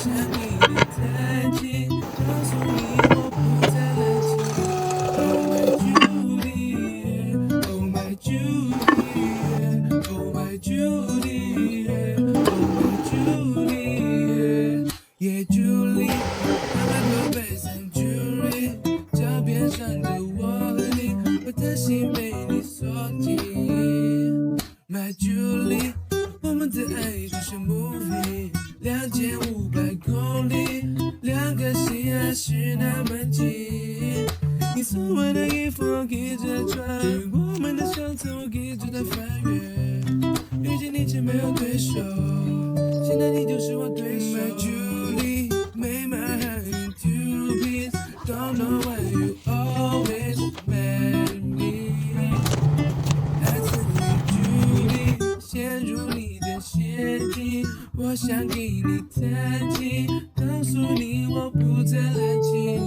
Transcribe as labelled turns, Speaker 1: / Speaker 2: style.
Speaker 1: 想给你弹琴，告诉你我不再冷静。Oh my Julie, oh my Julie, oh my Julie, yeah Julie, 慢慢口背上 Julie， 照片上的我和你，我的心被你锁进。My Julie， 我们的爱就像 movie，2500公里，两颗心还是那么近。你送我的衣服我一直穿，我们的相册我一直在翻阅。遇见你前没有对手，现在你就是我对手。My Julie, make my heart into peace. Don't know why you always mad me. 爱上你 Julie， 陷入你的陷阱，我想给你弹琴，告诉你我不再冷静。